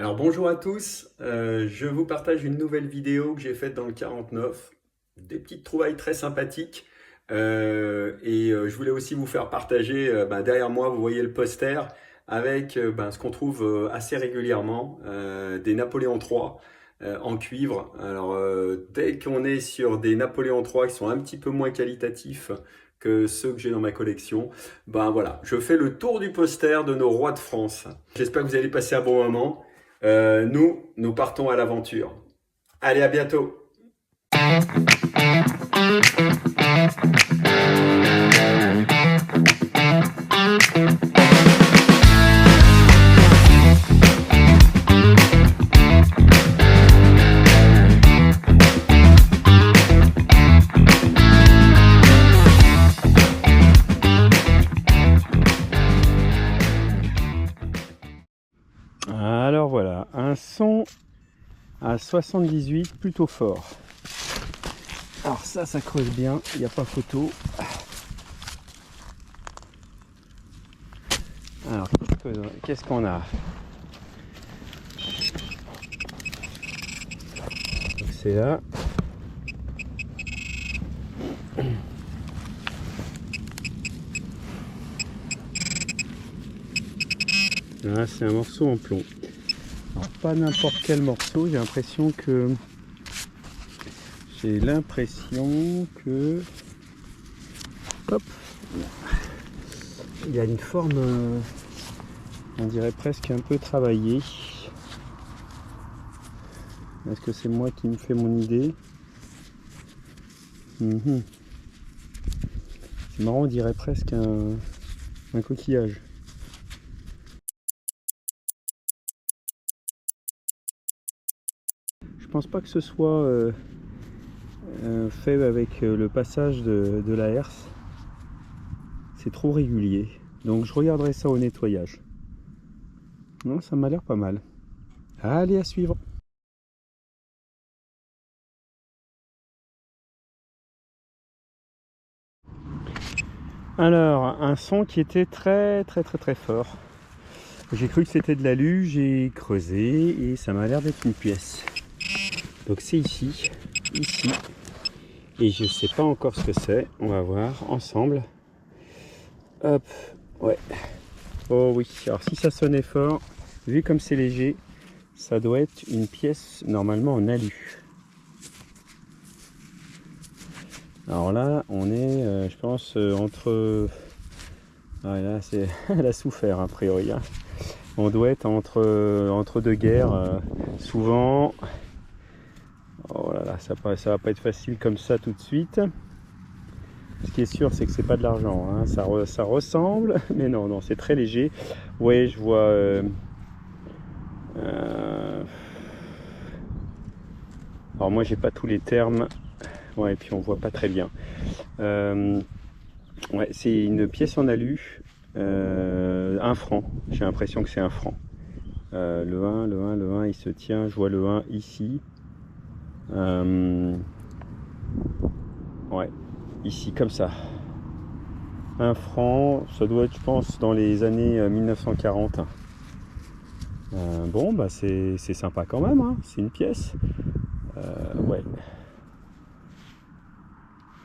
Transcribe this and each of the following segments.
Alors bonjour à tous, je vous partage une nouvelle vidéo que j'ai faite dans le 49, des petites trouvailles très sympathiques. Je voulais aussi vous faire partager, derrière moi vous voyez le poster avec ce qu'on trouve assez régulièrement, des Napoléon III en cuivre. Alors dès qu'on est sur des Napoléon III qui sont un petit peu moins qualitatifs que ceux que j'ai dans ma collection, ben voilà, je fais le tour du poster de nos rois de France. J'espère que vous allez passer un bon moment. Nous partons à l'aventure. Allez, à bientôt. Alors voilà, un son à 78 plutôt fort. Alors ça creuse bien, il n'y a pas photo. Alors qu'est-ce qu'on a? Donc c'est là. Là c'est un morceau en plomb. Alors, pas n'importe quel morceau, j'ai l'impression que hop, il y a une forme, on dirait presque un peu travaillée. Est-ce que c'est moi qui me fais mon idée? C'est marrant, on dirait presque un coquillage. Je pense pas que ce soit fait avec le passage de la herse. C'est trop régulier. Donc je regarderai ça au nettoyage. Non, ça m'a l'air pas mal. Allez, à suivre. Alors, un son qui était très fort. J'ai cru que c'était de l'alu, j'ai creusé et ça m'a l'air d'être une pièce. Donc c'est ici, et je sais pas encore ce que c'est. On va voir ensemble. Hop, ouais. Oh oui, alors si ça sonnait fort, vu comme c'est léger, ça doit être une pièce normalement en alu. Alors là, on est, je pense, entre... Ah, là, c'est... Elle a souffert, a priori. Hein. On doit être entre deux guerres, souvent. Oh là là, ça va pas être facile comme ça tout de suite. Ce qui est sûr, c'est que c'est pas de l'argent. Hein. Ça ressemble, mais non, c'est très léger. Ouais, je vois... Alors moi, j'ai pas tous les termes. Ouais, et puis on voit pas très bien. Ouais, c'est une pièce en alu, 1 franc. J'ai l'impression que c'est 1 franc. Le 1, il se tient. Je vois le 1 ici. Ouais, ici, comme ça. 1 franc, ça doit être, je pense, dans les années 1940. Bon, bah c'est sympa quand même, hein. C'est une pièce. Ouais.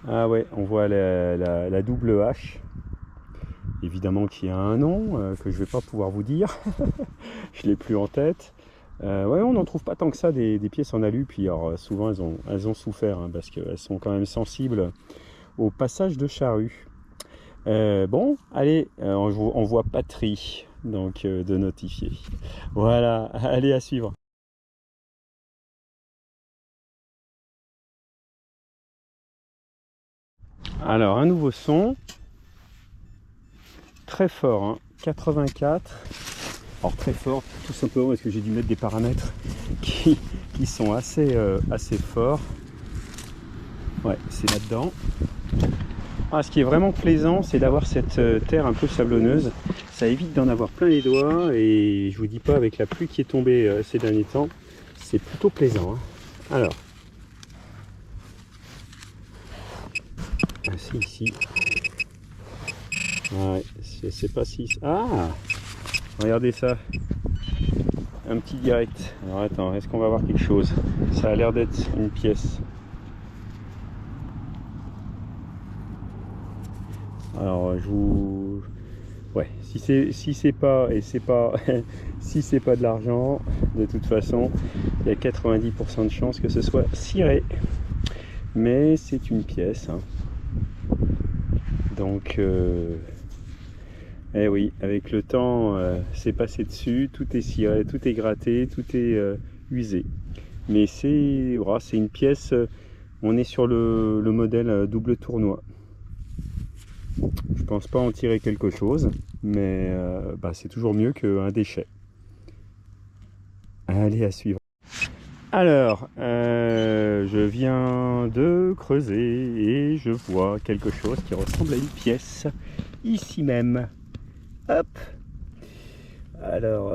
Ah ouais, on voit la double H. Évidemment qu'il y a un nom que je vais pas pouvoir vous dire. Je l'ai plus en tête. Ouais, on n'en trouve pas tant que ça des pièces en alu. Puis alors, souvent elles ont souffert hein, parce qu'elles sont quand même sensibles au passage de charrue. Bon, allez, on voit Patrie donc de notifier. Voilà, allez à suivre. Alors un nouveau son, très fort, hein, 84. Alors très fort, tout simplement parce que j'ai dû mettre des paramètres qui sont assez forts. Ouais, c'est là-dedans. Ce qui est vraiment plaisant, c'est d'avoir cette terre un peu sablonneuse. Ça évite d'en avoir plein les doigts et je vous dis pas, avec la pluie qui est tombée ces derniers temps, c'est plutôt plaisant. Hein. Alors, c'est ici. Ouais, je sais pas si... Ah, regardez ça. un petit direct. Alors attends, est-ce qu'on va voir quelque chose? Ça a l'air d'être une pièce. Alors je vous... Ouais, si c'est pas, et c'est pas, si c'est pas de l'argent, de toute façon, il y a 90% de chances que ce soit ciré. Mais c'est une pièce, hein. Donc, eh oui, avec le temps, c'est passé dessus, tout est ciré, tout est gratté, tout est usé. Mais c'est une pièce, on est sur le modèle double tournoi. Je pense pas en tirer quelque chose, mais c'est toujours mieux qu'un déchet. Allez, à suivre. Alors, je viens de creuser et je vois quelque chose qui ressemble à une pièce, ici même. Hop! Alors,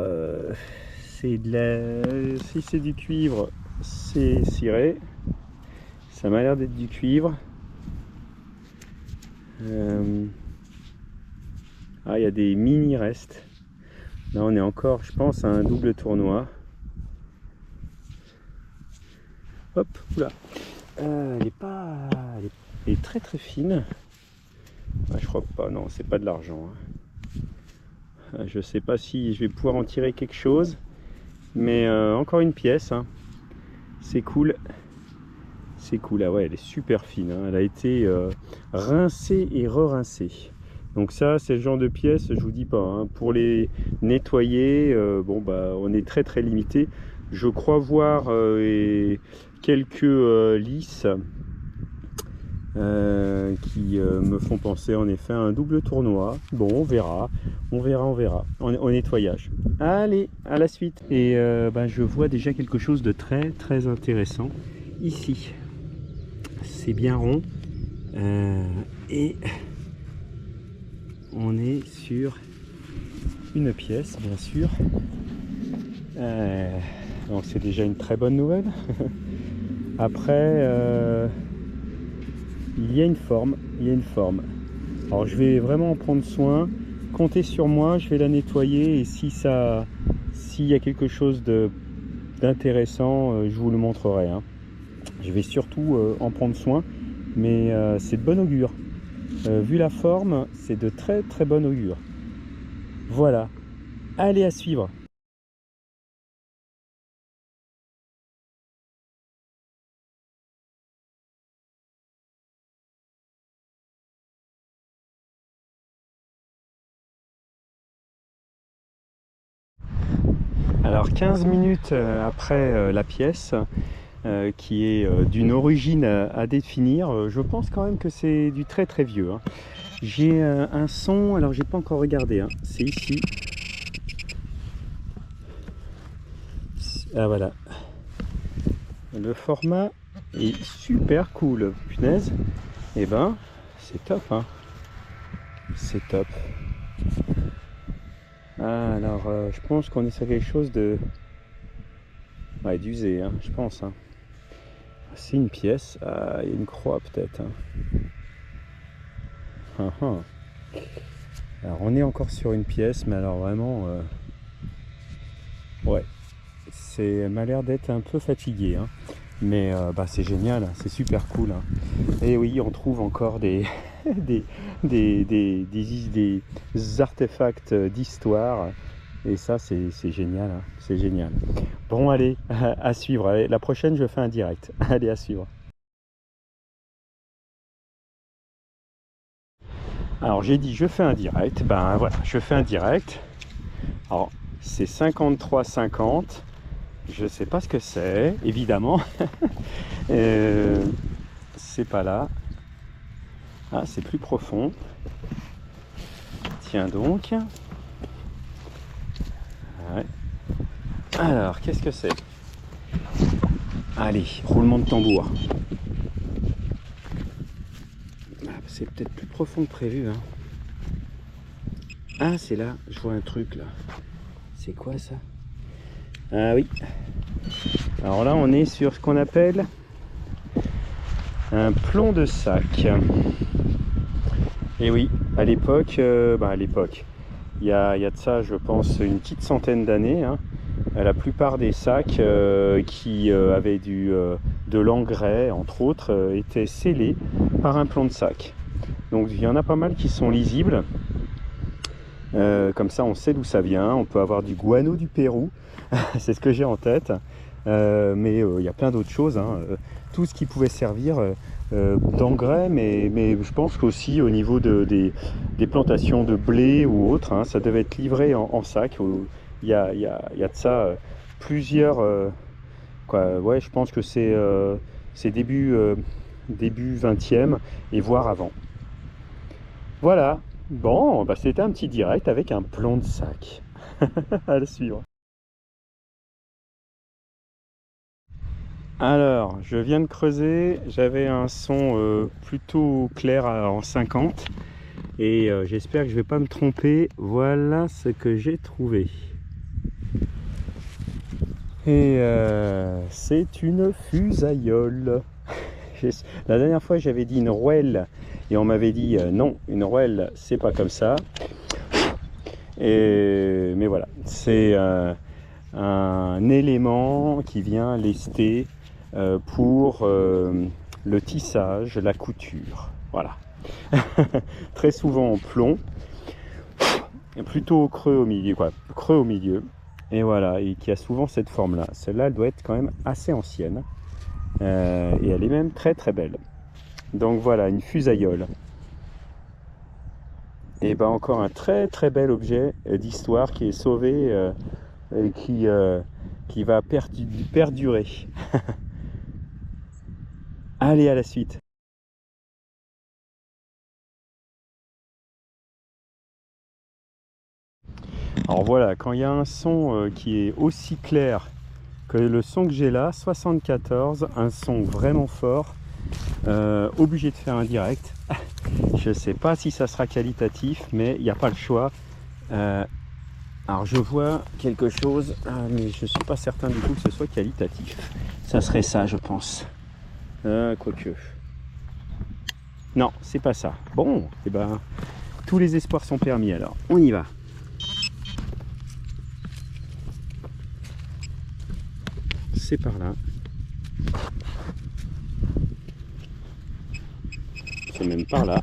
c'est de la... si c'est du cuivre, c'est ciré. Ça m'a l'air d'être du cuivre. Ah, il y a des mini restes. Là, on est encore, je pense, à un double tournoi. Hop, oula. Elle est pas... Elle est très très fine. Ah, je crois pas, non, c'est pas de l'argent. Hein. Je sais pas si je vais pouvoir en tirer quelque chose. Mais encore une pièce. Hein. C'est cool. C'est cool. Ah ouais, elle est super fine. Hein. Elle a été rincée et re-rincée. Donc ça, c'est le genre de pièce, je vous dis pas, hein, pour les nettoyer, on est très très limité. Je crois voir quelques lisses qui me font penser en effet à un double tournoi. Bon, on verra en nettoyage. Allez, à la suite. Et je vois déjà quelque chose de très très intéressant ici. C'est bien rond et on est sur une pièce, bien sûr. Donc c'est déjà une très bonne nouvelle. Après, il y a une forme. Alors je vais vraiment en prendre soin. Comptez sur moi, je vais la nettoyer et s'il y a quelque chose d'intéressant, je vous le montrerai. Hein. Je vais surtout en prendre soin, mais c'est de bon augure. Vu la forme, c'est de très très bon augure. Voilà, allez, à suivre. Alors 15 minutes après la pièce, qui est d'une origine à définir, je pense quand même que c'est du très très vieux. Hein. J'ai un son, alors j'ai pas encore regardé, hein. C'est ici. Ah voilà. Le format est super cool, punaise. Et ben, c'est top, hein. C'est top. Ah, alors, je pense qu'on est sur quelque chose de... Ouais, d'usé, hein, je pense. Hein. C'est une pièce. Ah, il y a une croix peut-être. Hein. Ah, ah. Alors, on est encore sur une pièce, mais alors vraiment... Ouais. Elle m'a l'air d'être un peu fatiguée. Hein. Mais c'est génial, c'est super cool. Hein. Et oui, on trouve encore des, des artefacts d'histoire. Et ça, c'est génial. Hein. C'est génial. Bon, allez, à suivre. Allez, la prochaine, je fais un direct. Allez, à suivre. Alors, j'ai dit, je fais un direct. Ben voilà, je fais un direct. Alors, c'est 53,50. Je sais pas ce que c'est, évidemment. C'est pas là. Ah, c'est plus profond. Tiens donc. Ouais. Alors, qu'est-ce que c'est? Allez, roulement de tambour. C'est peut-être plus profond que prévu. Hein. Ah, c'est là. Je vois un truc là. C'est quoi ça? Ah oui. Alors là, on est sur ce qu'on appelle un plomb de sac. Et oui, à l'époque, il y a de ça, je pense, une petite centaine d'années, hein, la plupart des sacs qui avaient de l'engrais, entre autres, étaient scellés par un plan de sac. Donc il y en a pas mal qui sont lisibles. Comme ça on sait d'où ça vient. On peut avoir du guano du Pérou, c'est ce que j'ai en tête. Mais il y a plein d'autres choses, hein. Tout ce qui pouvait servir d'engrais, mais je pense qu'aussi au niveau des plantations de blé ou autres, hein, ça devait être livré en sac. Il y a de ça plusieurs... ouais, je pense que c'est début 20e et voire avant. Voilà, bon, bah, c'était un petit direct avec un plan de sac. À le suivre. Alors, je viens de creuser, j'avais un son plutôt clair en 50 et j'espère que je ne vais pas me tromper. Voilà ce que j'ai trouvé. Et c'est une fusaïole. La dernière fois j'avais dit une rouelle et on m'avait dit non, une rouelle c'est pas comme ça. Mais voilà, c'est un élément qui vient lester pour le tissage, la couture. Voilà. Très souvent en plomb, plutôt creux au milieu, quoi. Creux au milieu. Et voilà, et qui a souvent cette forme-là. Celle-là, elle doit être quand même assez ancienne. Et elle est même très très belle. Donc voilà, une fusaïole. Et ben encore un très très bel objet d'histoire qui est sauvé et qui va perdurer. Allez, à la suite. Alors voilà, quand il y a un son qui est aussi clair que le son que j'ai là, 74, un son vraiment fort, obligé de faire un direct. Je ne sais pas si ça sera qualitatif, mais il n'y a pas le choix. Alors je vois quelque chose, mais je ne suis pas certain du coup que ce soit qualitatif. Ça serait ça, je pense. Quoique. Non, c'est pas ça. Bon, et ben, tous les espoirs sont permis alors. On y va. C'est par là. C'est même par là.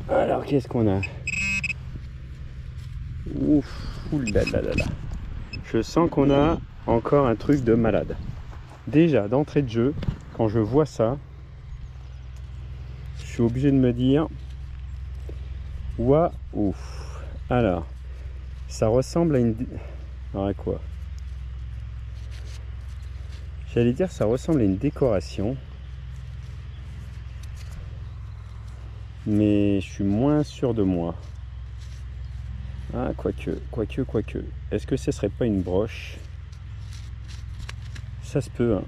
Alors qu'est-ce qu'on a? Ouf, oulalalala. Je sens qu'on a encore un truc de malade. Déjà d'entrée de jeu, quand je vois ça, je suis obligé de me dire waouh. Alors, ça ressemble à une... Alors à quoi? J'allais dire ça ressemble à une décoration, mais je suis moins sûr de moi. Ah, quoique. Est-ce que ce serait pas une broche? Ça se peut, hein.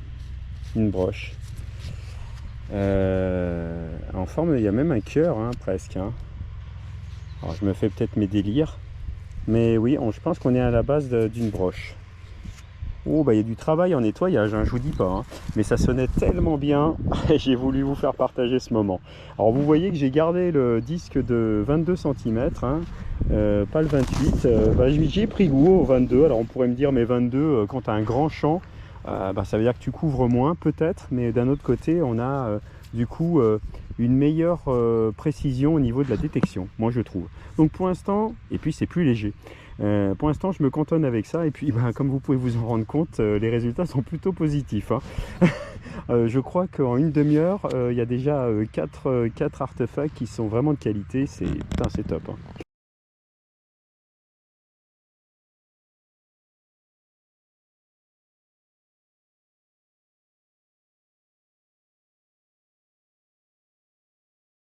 Une broche. En forme, il y a même un cœur, hein, presque. Hein. Alors, je me fais peut-être mes délires, mais oui, je pense qu'on est à la base d'une broche. Oh, bah il y a du travail en nettoyage, hein, je vous dis pas, hein. Mais ça sonnait tellement bien, j'ai voulu vous faire partager ce moment. Alors vous voyez que j'ai gardé le disque de 22 cm, hein, pas le 28. J'ai pris goût au 22, alors on pourrait me dire mais 22, quand tu as un grand champ, ça veut dire que tu couvres moins peut-être, mais d'un autre côté on a du coup une meilleure précision au niveau de la détection, moi je trouve. Donc pour l'instant, et puis c'est plus léger. Pour l'instant je me cantonne avec ça et puis comme vous pouvez vous en rendre compte, les résultats sont plutôt positifs, hein. Je crois qu'en une demi-heure il y a déjà 4 artefacts qui sont vraiment de qualité, c'est top, hein.